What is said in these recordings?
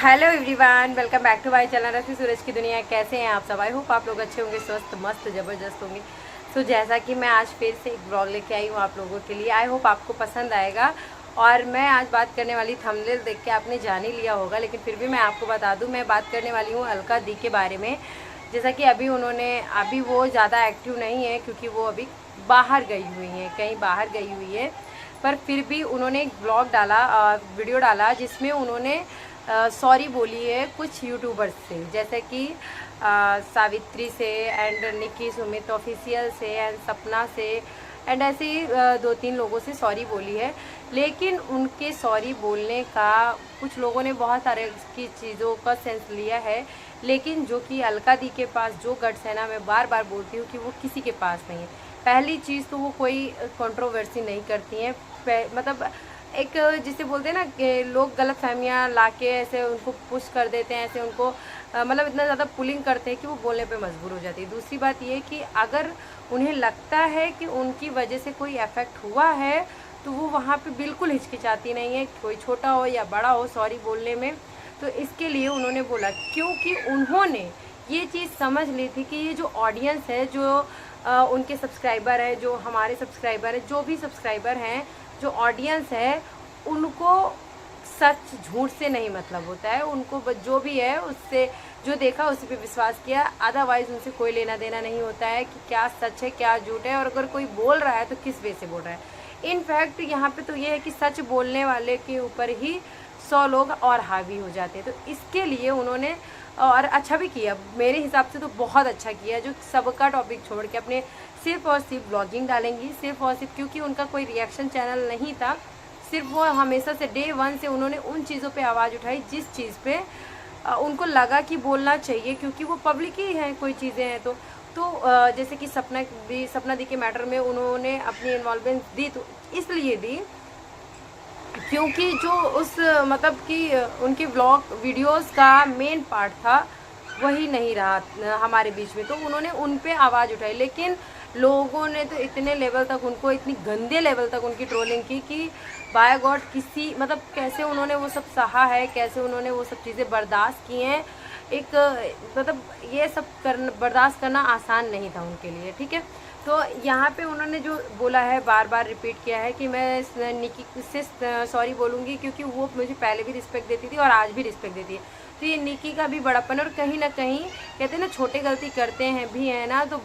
Hello everyone, welcome back to my channel Rafi Suraj की दुनिया। कैसे हैं आप सब? आई होप आप लोग अच्छे होंगे, स्वस्थ मस्त ज़बरदस्त होंगे। सो जैसा कि मैं आज फिर से एक ब्लॉग लेके आई हूँ आप लोगों के लिए। आई होप आपको पसंद आएगा। और मैं आज बात करने वाली, थंबनेल देख के आपने जान ही लिया होगा, लेकिन फिर भी मैं आपको बता दूँ, मैं बात करने वाली हूँ अलका दी के बारे में। जैसा कि अभी वो ज़्यादा एक्टिव नहीं है क्योंकि वो अभी बाहर गई हुई हैं, कहीं बाहर गई हुई है। पर फिर भी उन्होंने एक ब्लॉग डाला, वीडियो डाला, जिसमें उन्होंने सॉरी बोली है कुछ यूट्यूबर्स से, जैसे कि सावित्री से एंड निकी सुमित ऑफिशियल से एंड सपना से एंड ऐसे ही 2-3 लोगों से सॉरी बोली है। लेकिन उनके सॉरी बोलने का कुछ लोगों ने बहुत सारे की चीज़ों का सेंस लिया है, लेकिन जो कि अलका दी के पास जो गट्स है ना, मैं बार बार बोलती हूँ कि वो किसी के पास नहीं है। पहली चीज़ तो वो कोई कंट्रोवर्सी नहीं करती हैं, मतलब एक जिसे बोलते हैं ना कि लोग गलत फहमियाँ ला के ऐसे उनको पुश कर देते हैं, ऐसे उनको मतलब इतना ज़्यादा पुलिंग करते हैं कि वो बोलने पे मजबूर हो जाती है। दूसरी बात ये कि अगर उन्हें लगता है कि उनकी वजह से कोई इफ़ेक्ट हुआ है तो वो वहाँ पे बिल्कुल हिचकिचाती नहीं है, कोई छोटा हो या बड़ा हो, सॉरी बोलने में। तो इसके लिए उन्होंने बोला, क्योंकि उन्होंने ये चीज़ समझ ली थी कि ये जो ऑडियंस है, जो उनके सब्सक्राइबर है, जो हमारे सब्सक्राइबर है, जो भी सब्सक्राइबर हैं, जो ऑडियंस है, उनको सच झूठ से नहीं मतलब होता है। उनको जो भी है उससे जो देखा उसी पे विश्वास किया, अदरवाइज उनसे कोई लेना देना नहीं होता है कि क्या सच है क्या झूठ है, और अगर कोई बोल रहा है तो किस वे से बोल रहा है। इनफैक्ट यहाँ पे तो ये है कि सच बोलने वाले के ऊपर ही 100 लोग और हावी हो जाते हैं। तो इसके लिए उन्होंने, और अच्छा भी किया मेरे हिसाब से, तो बहुत अच्छा किया, जो सबका टॉपिक छोड़ के अपने सिर्फ और सिर्फ ब्लॉगिंग डालेंगी, सिर्फ और सिर्फ, क्योंकि उनका कोई रिएक्शन चैनल नहीं था। सिर्फ वो हमेशा से डे 1 से उन्होंने उन चीज़ों पे आवाज़ उठाई जिस चीज़ पे उनको लगा कि बोलना चाहिए, क्योंकि वो पब्लिक ही हैं, कोई चीज़ें हैं तो जैसे कि सपना दी के मैटर में उन्होंने अपनी इन्वॉल्वमेंट दी, तो इसलिए दी क्योंकि जो उस मतलब कि उनके व्लॉग वीडियोस का मेन पार्ट था वही नहीं रहा हमारे बीच में, तो उन्होंने उन पे आवाज़ उठाई। लेकिन लोगों ने तो इतने लेवल तक उनको, इतनी गंदे लेवल तक उनकी ट्रोलिंग की कि बाय गॉड, किसी मतलब कैसे उन्होंने वो सब सहा है, कैसे उन्होंने वो सब चीज़ें बर्दाश्त की हैं। एक मतलब ये सब बर्दाश्त करना आसान नहीं था उनके लिए, ठीक है। तो यहाँ पे उन्होंने जो बोला है, बार बार रिपीट किया है कि मैं निकी से सॉरी बोलूँगी क्योंकि वो मुझे पहले भी रिस्पेक्ट देती थी और आज भी रिस्पेक्ट देती है। तो ये निकी का भी बड़ापन, और कहीं ना कहीं कहते हैं ना, छोटे गलती करते हैं भी है ना, तो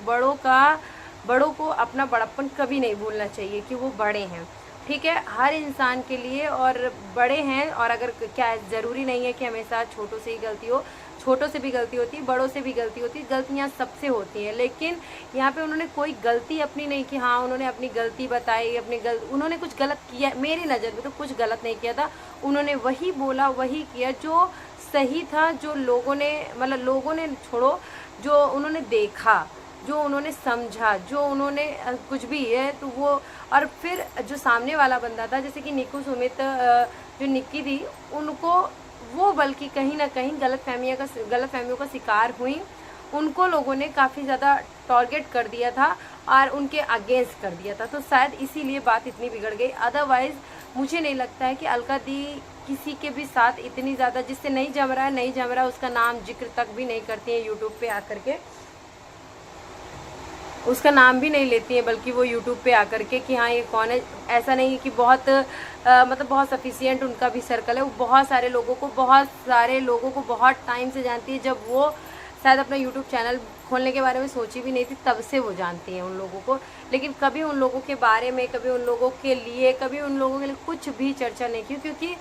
बड़ों को अपना बड़ापन कभी नहीं भूलना चाहिए कि वो बड़े हैं, ठीक है, हर इंसान के लिए, और बड़े हैं। और अगर क्या ज़रूरी नहीं है कि हमेशा छोटों से ही गलती हो, छोटों से भी गलती होती है, बड़ों से भी गलती होती है, गलतियाँ सबसे होती हैं। लेकिन यहाँ पे उन्होंने कोई गलती अपनी नहीं की। हाँ, उन्होंने अपनी गलती बताई, उन्होंने कुछ गलत किया, मेरी नज़र में तो कुछ गलत नहीं किया था। उन्होंने वही बोला, वही किया जो सही था, जो लोगों ने, मतलब लोगों ने छोड़ो, जो उन्होंने देखा, जो उन्होंने समझा, जो उन्होंने कुछ भी है तो वो। और फिर जो सामने वाला बंदा था, जैसे कि निकू सुमित, जो निक्की थी, उनको वो बल्कि कहीं ना कहीं गलतफहमियों का शिकार हुई। उनको लोगों ने काफ़ी ज़्यादा टारगेट कर दिया था और उनके अगेंस्ट कर दिया था, तो शायद इसीलिए बात इतनी बिगड़ गई। अदरवाइज़ मुझे नहीं लगता है कि अलका दी किसी के भी साथ इतनी ज़्यादा, जिससे नहीं जम रहा है उसका नाम जिक्र तक भी नहीं करती है यूट्यूब पे आकर के, उसका नाम भी नहीं लेती हैं, बल्कि वो यूट्यूब पे आकर के कि हाँ ये कौन है। ऐसा नहीं है कि बहुत मतलब बहुत सफिशिएंट उनका भी सर्कल है, वो बहुत सारे लोगों को बहुत टाइम से जानती है। जब वो शायद अपना यूट्यूब चैनल खोलने के बारे में सोची भी नहीं थी, तब से वो जानती हैं उन लोगों को। लेकिन कभी उन लोगों के बारे में, कभी उन लोगों के लिए कुछ भी चर्चा नहीं की, क्योंकि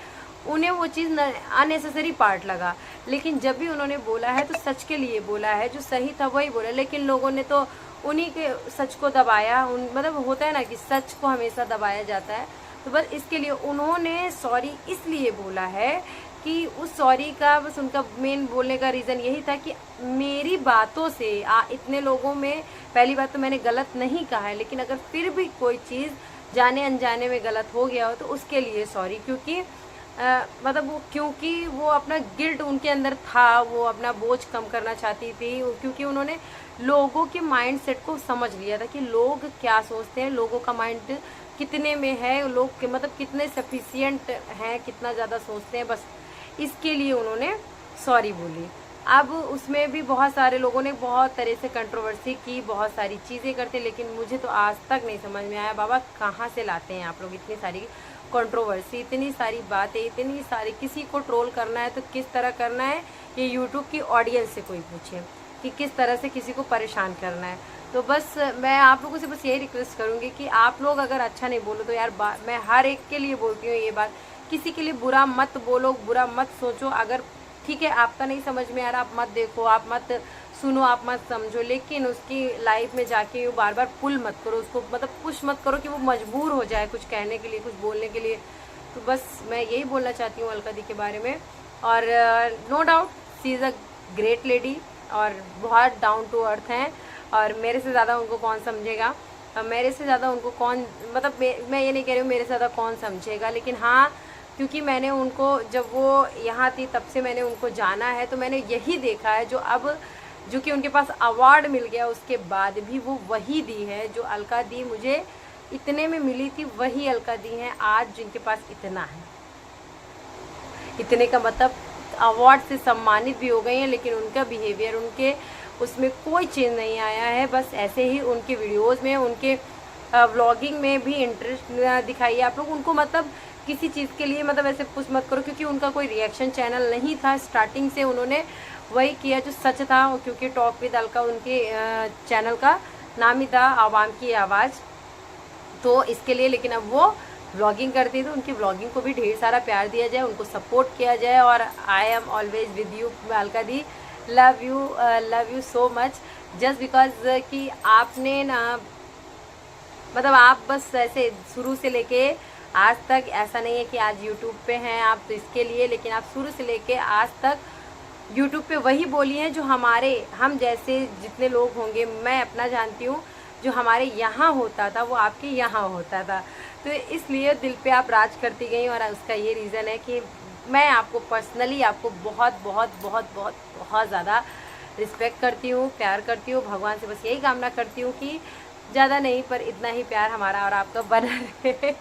उन्हें वो चीज़ अननेसेसरी पार्ट लगा। लेकिन जब भी उन्होंने बोला है तो सच के लिए बोला है, जो सही था वही बोला। लेकिन लोगों ने तो उन्हीं के सच को दबाया, मतलब होता है ना कि सच को हमेशा दबाया जाता है। तो बस इसके लिए उन्होंने सॉरी इसलिए बोला है कि उस सॉरी का बस उनका मेन बोलने का रीज़न यही था कि मेरी बातों से इतने लोगों में, पहली बात तो मैंने गलत नहीं कहा है, लेकिन अगर फिर भी कोई चीज़ जाने अनजाने में गलत हो गया हो तो उसके लिए सॉरी। क्योंकि क्योंकि वो अपना गिल्ट उनके अंदर था, वो अपना बोझ कम करना चाहती थी, क्योंकि उन्होंने लोगों के माइंड सेट को समझ लिया था कि लोग क्या सोचते हैं, लोगों का माइंड कितने में है, लोग के मतलब कितने सफिशिएंट हैं, कितना ज़्यादा सोचते हैं। बस इसके लिए उन्होंने सॉरी बोली। अब उसमें भी बहुत सारे लोगों ने बहुत तरह से कंट्रोवर्सी की, बहुत सारी चीज़ें करते, लेकिन मुझे तो आज तक नहीं समझ में आया बाबा कहाँ से लाते हैं आप लोग इतनी सारी कंट्रोवर्सी, इतनी सारी बातें, इतनी सारी। किसी को ट्रोल करना है तो किस तरह करना है, ये यूट्यूब की ऑडियंस से कोई पूछे कि किस तरह से किसी को परेशान करना है। तो बस मैं आप लोगों से बस यही रिक्वेस्ट करूँगी कि आप लोग अगर अच्छा नहीं बोलो तो यार मैं हर एक के लिए बोलती हूँ ये बात, किसी के लिए बुरा मत बोलो, बुरा मत सोचो। अगर ठीक है आपका नहीं समझ में आ रहा, आप मत देखो, आप मत सुनो, आप मत समझो, लेकिन उसकी लाइफ में जाके वो बार बार पुल मत करो उसको, मतलब पुश मत करो कि वो मजबूर हो जाए कुछ कहने के लिए, कुछ बोलने के लिए। तो बस मैं यही बोलना चाहती हूँ अलका दी के बारे में। और no doubt she is a great lady और बहुत डाउन टू अर्थ हैं, और मेरे से ज़्यादा उनको कौन समझेगा, मेरे से ज़्यादा उनको कौन, मतलब मैं ये नहीं कह रही हूँ मेरे से ज़्यादा कौन समझेगा, लेकिन हाँ क्योंकि मैंने उनको जब वो यहाँ थी तब से मैंने उनको जाना है, तो मैंने यही देखा है जो कि उनके पास अवार्ड मिल गया उसके बाद भी वो वही दी है, जो अलका दी मुझे इतने में मिली थी वही अलका दी है आज जिनके पास इतना है। इतने का मतलब अवार्ड से सम्मानित भी हो गई हैं, लेकिन उनका बिहेवियर, उनके उसमें कोई चेंज नहीं आया है। बस ऐसे ही उनके वीडियोज़ में, उनके व्लॉगिंग में भी इंटरेस्ट दिखाइए आप लोग उनको, मतलब किसी चीज़ के लिए मतलब ऐसे पुश मत करो, क्योंकि उनका कोई रिएक्शन चैनल नहीं था। स्टार्टिंग से उन्होंने वही किया जो सच था, क्योंकि टॉक विद अलका उनके चैनल का नाम ही था, आवाम की आवाज़, तो इसके लिए। लेकिन अब वो व्लॉगिंग करती तो उनकी व्लॉगिंग को भी ढेर सारा प्यार दिया जाए, उनको सपोर्ट किया जाए। और I am always with you Alka the, love you so much, just because कि आपने ना, मतलब आप बस ऐसे शुरू से लेके आज तक, ऐसा नहीं है कि आज यूट्यूब पे हैं आप तो इसके लिए, लेकिन आप शुरू से लेके आज तक यूट्यूब पे वही बोली हैं जो हम जैसे जितने लोग होंगे, मैं अपना जानती हूँ, जो हमारे यहाँ होता था वो आपके यहाँ होता था। तो इसलिए दिल पे आप राज करती गई, और उसका ये रीज़न है कि मैं आपको पर्सनली आपको बहुत बहुत बहुत बहुत बहुत ज़्यादा रिस्पेक्ट करती हूँ, प्यार करती हूँ। भगवान से बस यही कामना करती हूँ कि ज़्यादा नहीं पर इतना ही प्यार हमारा और आपका बना रहे।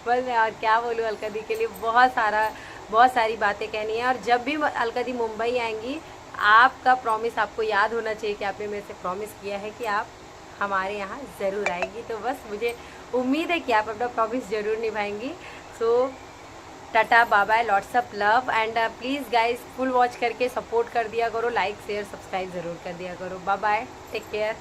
बस मैं और क्या बोलूँ, अलका दी के लिए बहुत सारी बातें कहनी है। और जब भी अलका दी मुंबई आएंगी, आपका प्रॉमिस आपको याद होना चाहिए कि आपने मेरे से प्रॉमिस किया है कि आप हमारे यहाँ ज़रूर आएगी। तो बस मुझे उम्मीद है कि आप अपना प्रॉमिस ज़रूर निभाएंगी। So tata, bye bye, lots of love, and please guys full watch करके सपोर्ट कर दिया करो, लाइक शेयर सब्सक्राइब ज़रूर कर दिया करो। Bye bye, take care.